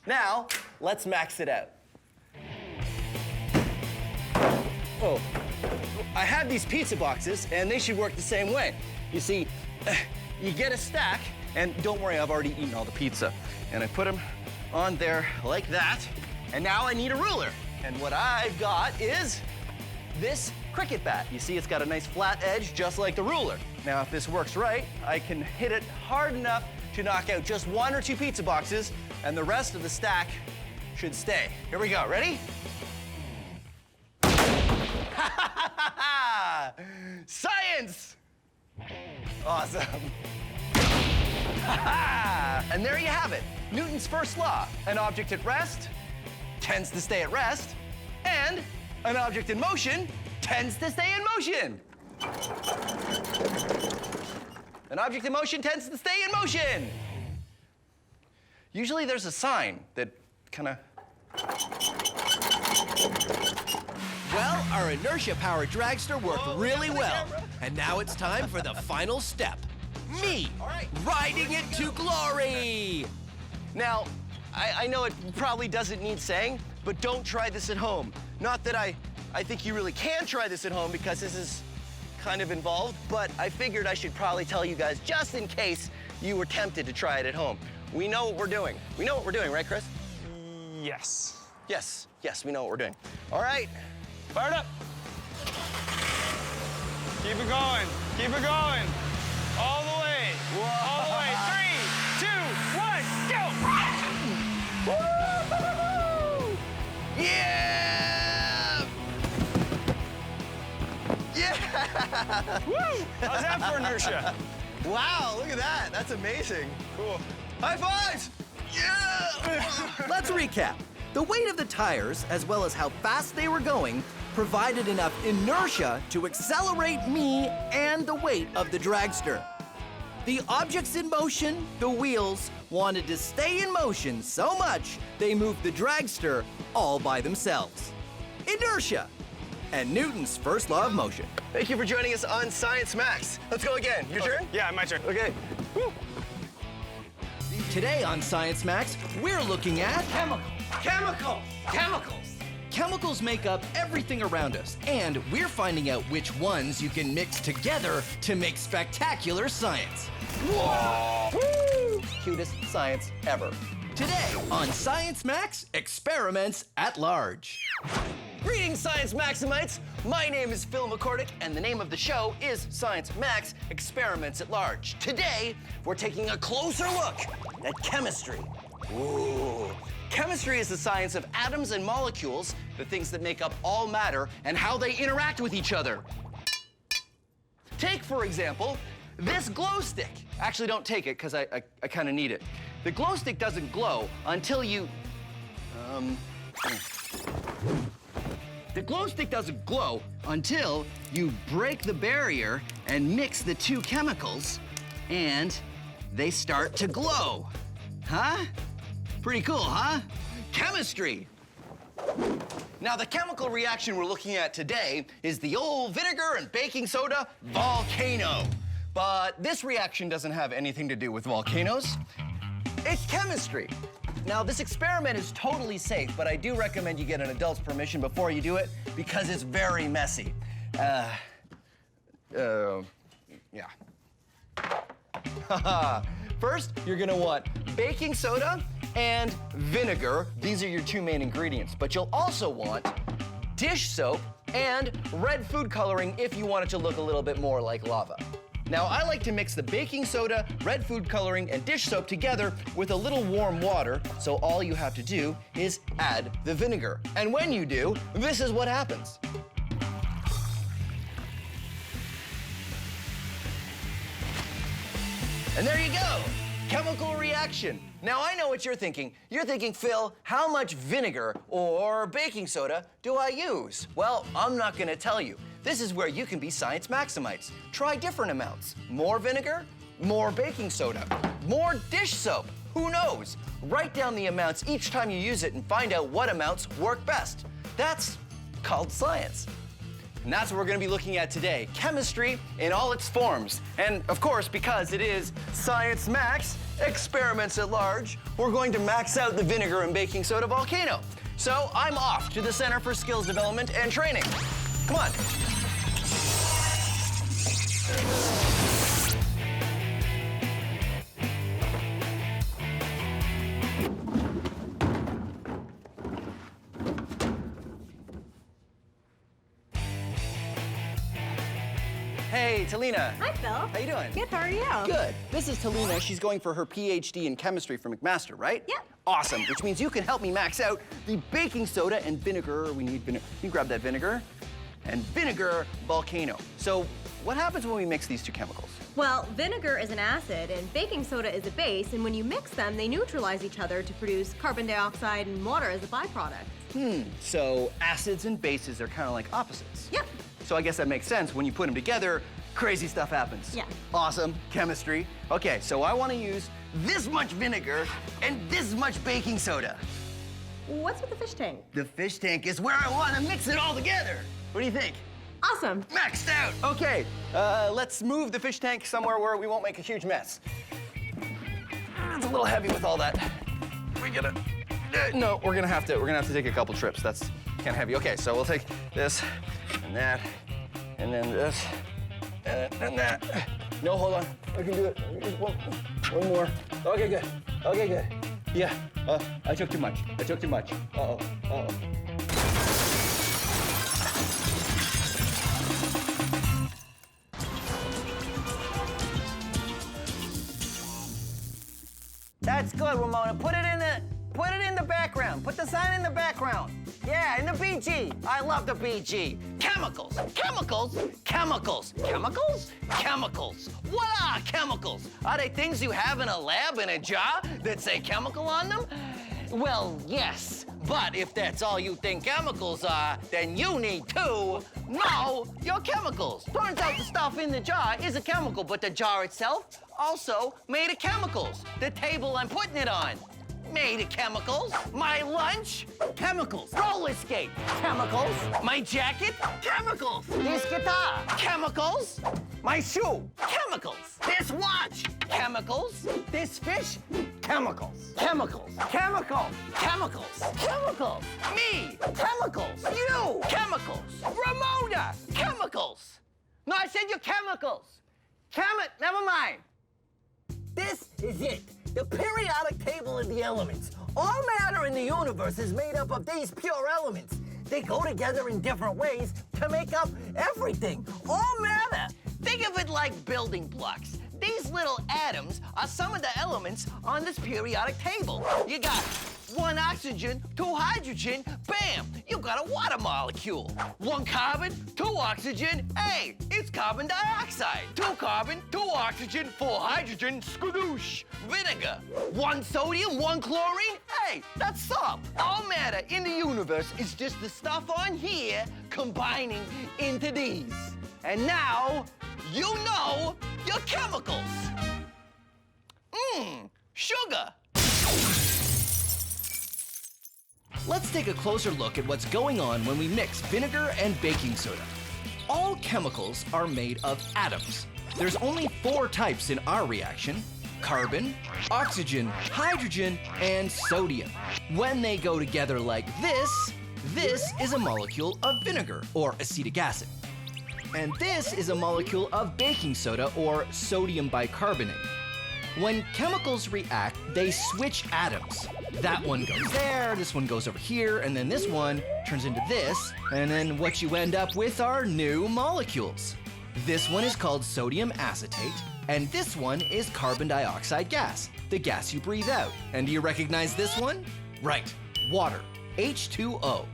Now, let's max it out. Oh, I have these pizza boxes, and they should work the same way. You see, you get a stack, and don't worry, I've already eaten all the pizza. And I put them on there like that, and now I need a ruler. And what I've got is this cricket bat. You see, it's got a nice flat edge, just like the ruler. Now, if this works right, I can hit it hard enough to knock out just 1 or 2 pizza boxes, and the rest of the stack should stay. Here we go, ready? Science! Awesome. And there you have it. Newton's first law. An object at rest tends to stay at rest, and an object in motion tends to stay in motion. An object in motion tends to stay in motion. Usually there's a sign that kind of... Well, our inertia-powered dragster worked really well. And now it's time for the final step. Me, riding it to glory! Now, I know it probably doesn't need saying, but don't try this at home. Not that I think you really can try this at home because this is kind of involved, but I figured I should probably tell you guys just in case you were tempted to try it at home. We know what we're doing. We know what we're doing, right, Chris? Yes. Yes, we know what we're doing. All right. Fire it up. Keep it going. Keep it going. All the way. Whoa. All the way. 3, 2, 1, go! Woo! Yeah! Yeah! Woo! How's that for inertia? Wow, look at that. That's amazing. Cool. High fives! Yeah! Let's recap. The weight of the tires, as well as how fast they were going, provided enough inertia to accelerate me and the weight of the dragster. The objects in motion, the wheels, wanted to stay in motion so much they moved the dragster all by themselves. Inertia, and Newton's first law of motion. Thank you for joining us on Science Max. Let's go again. Your turn? Yeah, my turn. Okay. Woo. Today on Science Max, we're looking at Chemicals! Chemicals make up everything around us, and we're finding out which ones you can mix together to make spectacular science. Whoa! Woo! Cutest science ever. Today on Science Max, experiments at large. Greetings, Science Maximites! My name is Phil McCordick, and the name of the show is Science Max Experiments at Large. Today, we're taking a closer look at chemistry. Ooh. Chemistry is the science of atoms and molecules, the things that make up all matter, and how they interact with each other. Take, for example, this glow stick. Actually, don't take it, because I kind of need it. The glow stick doesn't glow until you... The glow stick doesn't glow until you break the barrier and mix the two chemicals, and they start to glow. Huh? Pretty cool, huh? Chemistry. Now, the chemical reaction we're looking at today is the old vinegar and baking soda volcano. But this reaction doesn't have anything to do with volcanoes. It's chemistry. Now, this experiment is totally safe, but I do recommend you get an adult's permission before you do it because it's very messy. Yeah. First, you're gonna want baking soda and vinegar. These are your two main ingredients, but you'll also want dish soap and red food coloring if you want it to look a little bit more like lava. Now, I like to mix the baking soda, red food coloring, and dish soap together with a little warm water, so all you have to do is add the vinegar. And when you do, this is what happens. And there you go, chemical reaction. Now, I know what you're thinking. You're thinking, Phil, how much vinegar or baking soda do I use? Well, I'm not gonna tell you. This is where you can be Science Maximites. Try different amounts. More vinegar, more baking soda, more dish soap. Who knows? Write down the amounts each time you use it and find out what amounts work best. That's called science. And that's what we're gonna be looking at today. Chemistry in all its forms. And of course, because it is Science Max, experiments at large, we're going to max out the vinegar and baking soda volcano. So I'm off to the Center for Skills Development and Training. Come on. Hey, Talina. Hi, Phil. How you doing? Good, how are you? Good. This is Talina. She's going for her PhD in chemistry from McMaster, right? Yeah. Awesome, which means you can help me max out the baking soda and vinegar. We need vinegar. You grab that vinegar. And vinegar volcano. So what happens when we mix these two chemicals? Well, vinegar is an acid and baking soda is a base, and when you mix them, they neutralize each other to produce carbon dioxide and water as a byproduct. So acids and bases are kind of like opposites. Yep. So I guess that makes sense. When you put them together, crazy stuff happens. Yeah. Awesome, chemistry. Okay, so I want to use this much vinegar and this much baking soda. What's with the fish tank? The fish tank is where I want to mix it all together. What do you think? Awesome. Maxed out. Okay, let's move the fish tank somewhere where we won't make a huge mess. It's a little heavy with all that. We gotta. No, we're gonna have to take a couple trips. That's kind of heavy. Okay, so we'll take this and that, and then this, and that. No, hold on. I can do it. Just one more. Okay, good. Okay, good. Yeah. I took too much. Uh-oh. That's good, Ramona. Put it in the background. Put the sign in the background. Yeah, in the BG. I love the BG. Chemicals. What are chemicals? Are they things you have in a lab in a jar that say chemical on them? Well, yes. But if that's all you think chemicals are, then you need to know your chemicals. Turns out the stuff in the jar is a chemical, but the jar itself also made of chemicals. The table I'm putting it on, made of chemicals. My lunch, chemicals. Roller skate, chemicals. My jacket, chemicals. This guitar, chemicals. My shoe, chemicals. This watch, chemicals. This fish, chemicals. Chemicals. Me, chemicals. You, chemicals. Ramona, chemicals. No, I said your chemicals. Never mind. This is it. The periodic table of the elements. All matter in the universe is made up of these pure elements. They go together in different ways to make up everything. All matter. Think of it like building blocks. These little atoms are some of the elements on this periodic table. You got 1 oxygen, 2 hydrogen, bam, you got a water molecule. 1 carbon, 2 oxygen, hey, it's carbon dioxide. 2 carbon, 2 oxygen, 4 hydrogen, skadoosh, vinegar. 1 sodium, 1 chlorine, hey, that's salt. All matter in the universe is just the stuff on here combining into these. And now, you know your chemicals. Sugar. Let's take a closer look at what's going on when we mix vinegar and baking soda. All chemicals are made of atoms. There's only 4 types in our reaction: carbon, oxygen, hydrogen, and sodium. When they go together like this is a molecule of vinegar, or acetic acid. And this is a molecule of baking soda, or sodium bicarbonate. When chemicals react, they switch atoms. That one goes there, this one goes over here, and then this one turns into this, and then what you end up with are new molecules. This one is called sodium acetate, and this one is carbon dioxide gas, the gas you breathe out. And do you recognize this one? Right, water, H2O.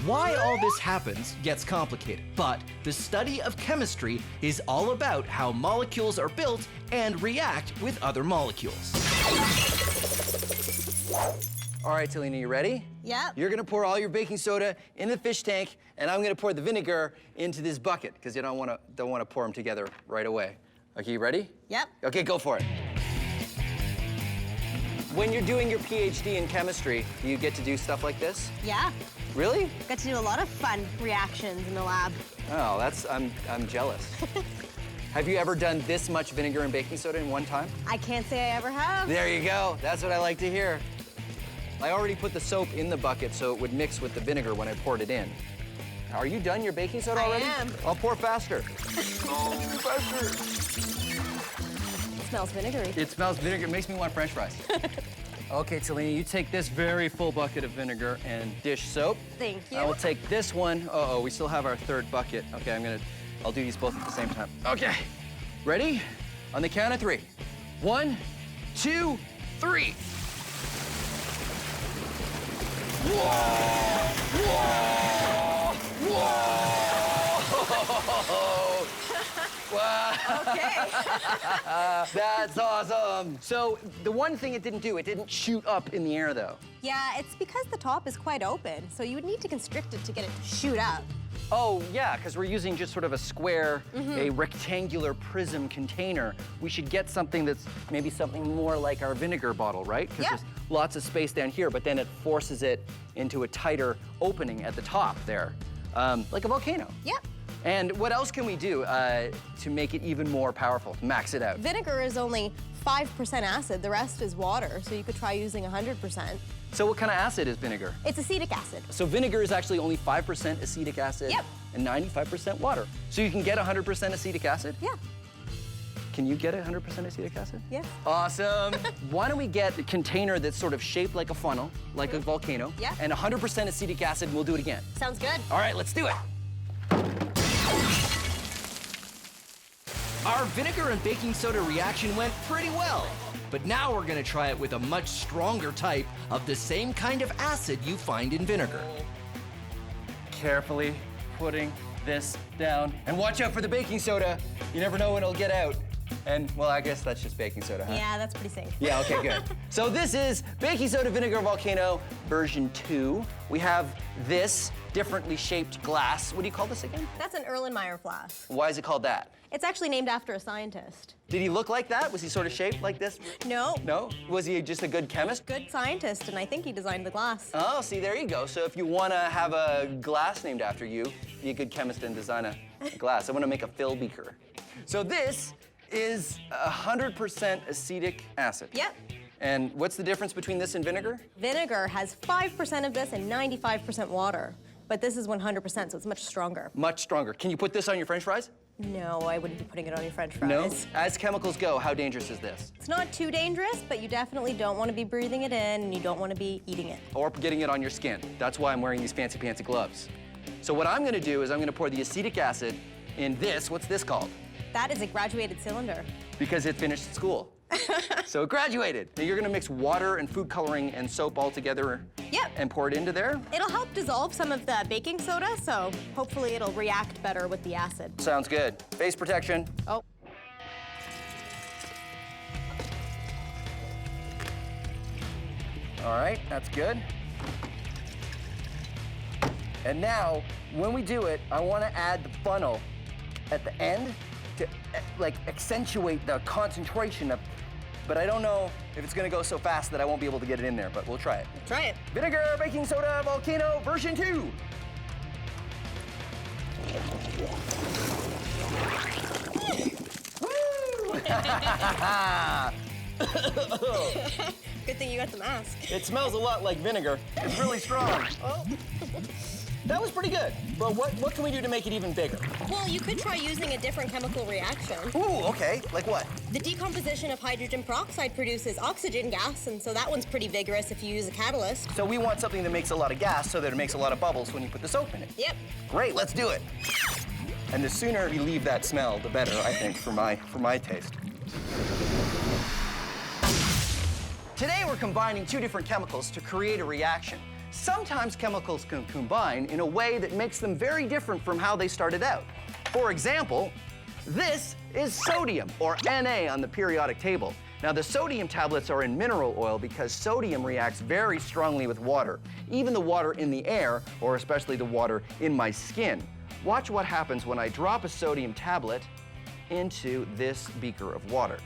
Why all this happens gets complicated, but the study of chemistry is all about how molecules are built and react with other molecules. All right, Talina, you ready? Yep. You're gonna pour all your baking soda in the fish tank, and I'm gonna pour the vinegar into this bucket, because you don't wanna pour them together right away. Okay, you ready? Yep. Okay, go for it. When you're doing your PhD in chemistry, do you get to do stuff like this? Yeah. Really? Got to do a lot of fun reactions in the lab. Oh, I'm jealous. Have you ever done this much vinegar and baking soda in one time? I can't say I ever have. There you go. That's what I like to hear. I already put the soap in the bucket so it would mix with the vinegar when I poured it in. Are you done your baking soda already? I am. I'll pour faster. Faster. It smells vinegary. It smells vinegar. It makes me want French fries. Okay, Talini, you take this very full bucket of vinegar and dish soap. Thank you. I will take this one. Uh-oh, we still have our third bucket. Okay, I'll do these both at the same time. Okay, ready? On the count of 3. 1, 2, 3. Whoa! Whoa! Whoa! Wow. Okay. That's awesome. So the one thing it didn't do, it didn't shoot up in the air though. Yeah, it's because the top is quite open, so you would need to constrict it to get it to shoot up. Oh yeah, because we're using just sort of a square, a rectangular prism container. We should get something that's maybe something more like our vinegar bottle, right? Because Yeah. there's lots of space down here, but then it forces it into a tighter opening at the top there, like a volcano. Yep. And what else can we do to make it even more powerful, to max it out? Vinegar is only 5% acid, the rest is water, so you could try using 100%. So what kind of acid is vinegar? It's acetic acid. So vinegar is actually only 5% acetic acid Yep. and 95% water. So you can get 100% acetic acid? Yeah. Can you get 100% acetic acid? Yes. Awesome. Why don't we get a container that's sort of shaped like a funnel, like a volcano, Yeah. and 100% acetic acid, and we'll do it again. Sounds good. All right, let's do it. Our vinegar and baking soda reaction went pretty well. But now we're gonna try it with a much stronger type of the same kind of acid you find in vinegar. Carefully putting this down. And watch out for the baking soda. You never know when it'll get out. And, well, I guess that's just baking soda, huh? Yeah, that's pretty safe. Yeah, okay, good. So this is baking soda vinegar volcano version 2. We have this differently shaped glass. What do you call this again? That's an Erlenmeyer flask. Why is it called that? It's actually named after a scientist. Did he look like that? Was he sort of shaped like this? No. No? Was he just a good chemist? Good scientist, and I think he designed the glass. Oh, see, there you go. So if you want to have a glass named after you, be a good chemist and design a glass. I want to make a fill beaker. So this is 100% acetic acid. Yep. And what's the difference between this and vinegar? Vinegar has 5% of this and 95% water. But this is 100%, so it's much stronger. Much stronger. Can you put this on your French fries? No, I wouldn't be putting it on your French fries. No? As chemicals go, how dangerous is this? It's not too dangerous, but you definitely don't want to be breathing it in, and you don't want to be eating it. Or getting it on your skin. That's why I'm wearing these fancy pantsy gloves. So what I'm gonna do is I'm gonna pour the acetic acid in this. What's this called? That is a graduated cylinder. Because it finished school. So it graduated. Now you're gonna mix water and food coloring and soap all together. Yep. And pour it into there? It'll help dissolve some of the baking soda, so hopefully it'll react better with the acid. Sounds good. Face protection. Oh. All right, that's good. And now, when we do it, I want to add the funnel at the end to like accentuate the concentration of, but I don't know if it's gonna go so fast that I won't be able to get it in there, but we'll try it. Try it. Vinegar baking soda volcano version 2. Woo! Good thing you got the mask. It smells a lot like vinegar. It's really strong. Oh. That was pretty good. But what can we do to make it even bigger? Well, you could try using a different chemical reaction. Ooh, okay. Like what? The decomposition of hydrogen peroxide produces oxygen gas, and so that one's pretty vigorous if you use a catalyst. So we want something that makes a lot of gas so that it makes a lot of bubbles when you put the soap in it. Yep. Great, let's do it. And the sooner we leave that smell, the better, I think, for my taste. Today we're combining 2 different chemicals to create a reaction. Sometimes chemicals can combine in a way that makes them very different from how they started out. For example, this is sodium, or Na on the periodic table. Now the sodium tablets are in mineral oil because sodium reacts very strongly with water, even the water in the air, or especially the water in my skin. Watch what happens when I drop a sodium tablet into this beaker of water.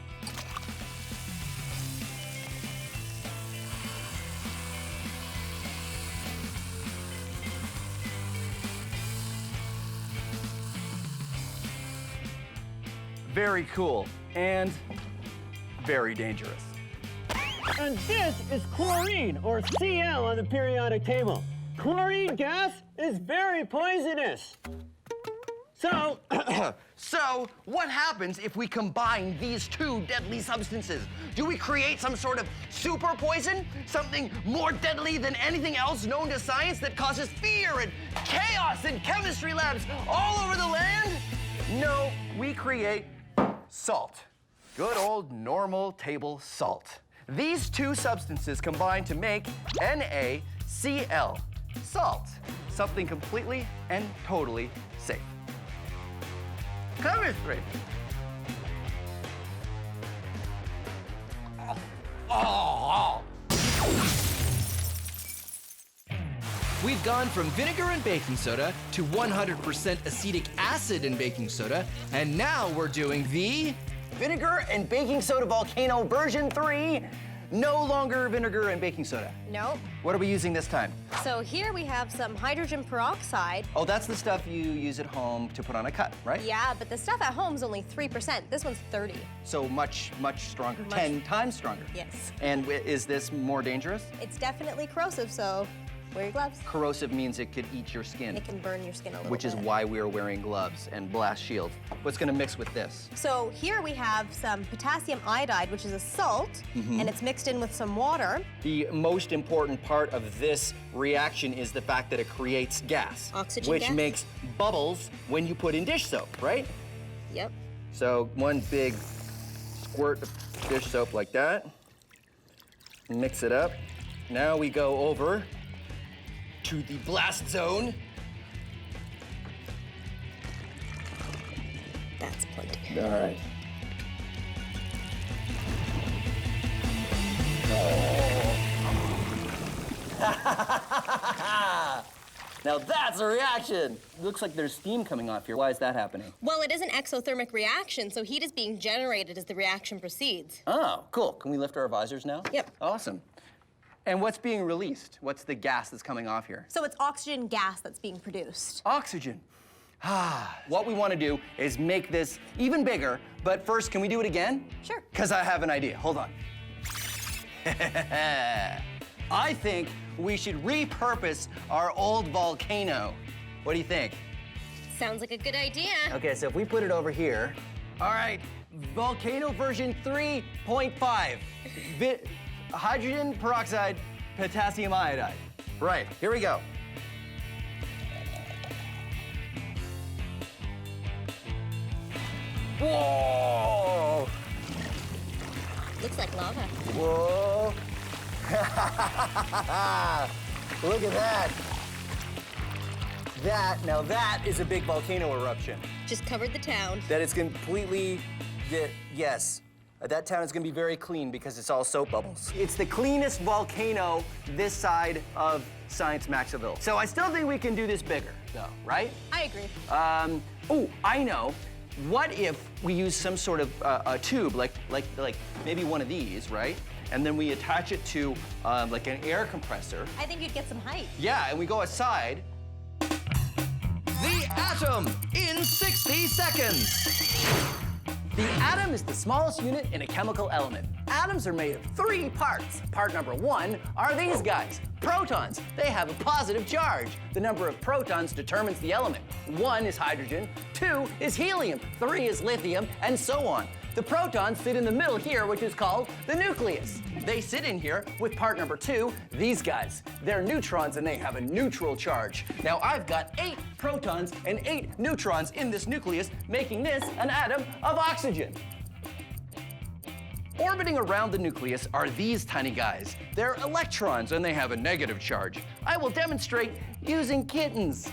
very cool, and very dangerous. And this is chlorine, or Cl on the periodic table. Chlorine gas is very poisonous. So, So, what happens if we combine these two deadly substances? Do we create some sort of super poison? Something more deadly than anything else known to science that causes fear and chaos in chemistry labs all over the land? No, we create salt. Good old normal table salt. These two substances combine to make NaCl, salt. Something completely and totally safe. Chemistry. We've gone from vinegar and baking soda to 100% acetic acid in baking soda, and now we're doing the... Vinegar and baking soda volcano version 3. No longer vinegar and baking soda. Nope. What are we using this time? So here we have some hydrogen peroxide. Oh, that's the stuff you use at home to put on a cut, right? Yeah, but the stuff at home is only 3%. This one's 30. So much stronger, Much- 10 times stronger. Yes. And is this more dangerous? It's definitely corrosive, so wear your gloves. Corrosive means it could eat your skin, It can burn your skin a little which bit. is why we're wearing gloves and blast shield. What's gonna mix with this? So here we have some potassium iodide, which is a salt, and it's mixed in with some water. The most important part of this reaction is the fact that it creates gas. Oxygen which gas? makes bubbles when you put in dish soap, right? Yep. So one big squirt of dish soap like that. Mix it up. Now we go over to the blast zone. That's plenty. All right. Now that's a reaction. Looks like there's steam coming off here. Why is that happening? Well, it is an exothermic reaction, so heat is being generated as the reaction proceeds. Oh, cool. Can we lift our visors now? Yep. Awesome. And what's being released? What's the gas that's coming off here? So it's oxygen gas that's being produced. Oxygen. What we want to do is make this even bigger, but first, can we do it again? Sure. Because I have an idea. Hold on. I think we should repurpose our old volcano. What do you think? Sounds like a good idea. Okay, so if we put it over here. All right, volcano version 3.5. Hydrogen peroxide, potassium iodide. Right, here we go. Whoa! Looks like lava. Whoa! Look at that. Now that is a big volcano eruption. Just covered the town. That is completely, yes. That town is gonna be very clean because it's all soap bubbles. It's the cleanest volcano this side of Science Maxville. So I still think we can do this bigger, though, right? I agree. Oh, I know. What if we use some sort of a tube, like maybe one of these, right? And then we attach it to like an air compressor. I think you'd get some height. Yeah, and we go outside. The atom in 60 seconds. The atom is the smallest unit in a chemical element. Atoms are made of 3 parts. Part number 1 are these guys, protons. They have a positive charge. The number of protons determines the element. 1 is hydrogen, 2 is helium, 3 is lithium, and so on. The protons sit in the middle here, which is called the nucleus. They sit in here with part number 2, these guys. They're neutrons and they have a neutral charge. Now I've got 8 protons and 8 neutrons in this nucleus, making this an atom of oxygen. Orbiting around the nucleus are these tiny guys. They're electrons and they have a negative charge. I will demonstrate using kittens.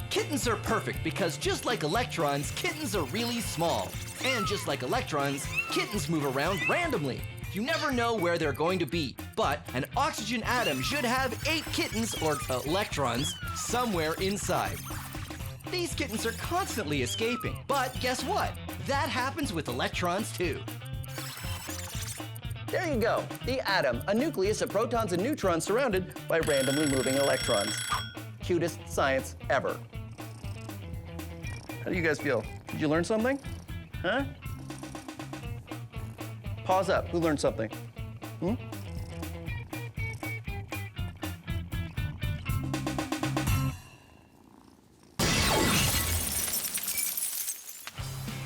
Kittens are perfect because just like electrons, kittens are really small. And just like electrons, kittens move around randomly. You never know where they're going to be, but an oxygen atom should have 8 kittens, or electrons, somewhere inside. These kittens are constantly escaping, but guess what? That happens with electrons too. There you go, the atom, a nucleus of protons and neutrons surrounded by randomly moving electrons. Cutest science ever. How do you guys feel? Did you learn something? Huh? Pause up. Who learned something?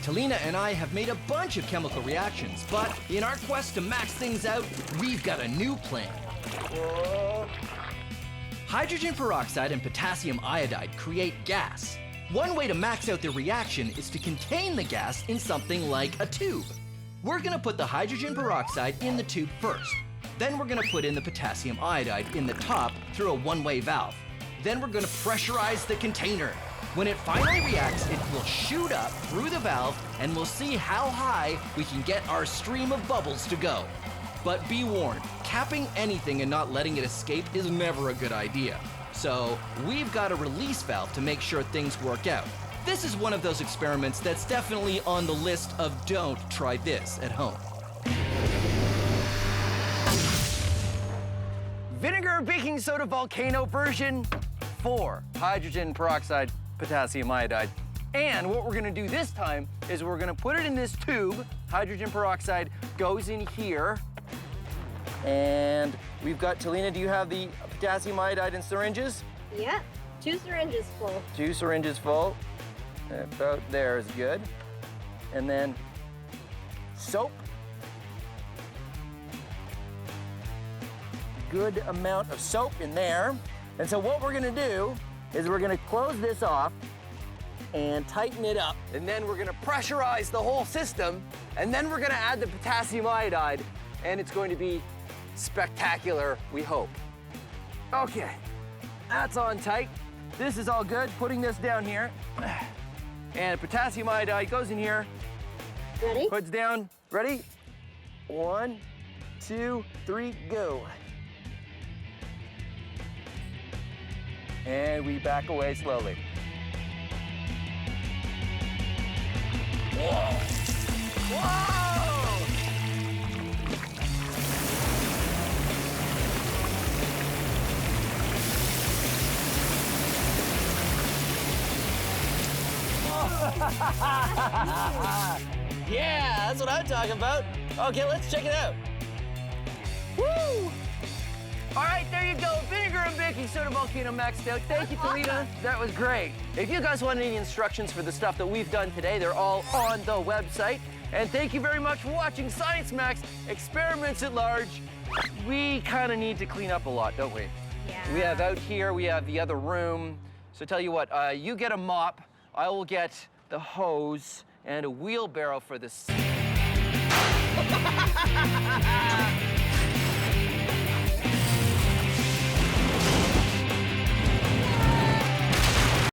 Talina and I have made a bunch of chemical reactions, but in our quest to max things out, we've got a new plan. Hydrogen peroxide and potassium iodide create gas. One way to max out the reaction is to contain the gas in something like a tube. We're gonna put the hydrogen peroxide in the tube first. Then we're gonna put in the potassium iodide in the top through a one-way valve. Then we're gonna pressurize the container. When it finally reacts, it will shoot up through the valve and we'll see how high we can get our stream of bubbles to go. But be warned, capping anything and not letting it escape is never a good idea. So we've got a release valve to make sure things work out. This is one of those experiments that's definitely on the list of don't try this at home. Vinegar baking soda volcano version 4, hydrogen peroxide, potassium iodide. And what we're gonna do this time is we're gonna put it in this tube. Hydrogen peroxide goes in here. And we've got, Talina, do you have the potassium iodide in syringes? Yep, 2 syringes full. 2 syringes full. About there is good. And then soap. Good amount of soap in there. And so what we're gonna do is we're gonna close this off and tighten it up. And then we're gonna pressurize the whole system. And then we're gonna add the potassium iodide. And it's going to be spectacular, we hope. Okay, that's on tight. This is all good. Putting this down here. And potassium iodide goes in here. Ready? Puts down. Ready? 1, 2, 3, go. And we back away slowly. Whoa! Whoa! Yeah, that's what I'm talking about. Okay, let's check it out. Woo! All right, there you go. Vinegar and baking soda volcano maxed out. Thank you, Talina. That was great. If you guys want any instructions for the stuff that we've done today, they're all on the website. And thank you very much for watching Science Max Experiments at Large. We kind of need to clean up a lot, don't we? Yeah. We have out here, we have the other room. So tell you what, you get a mop, I will get the hose and a wheelbarrow for this.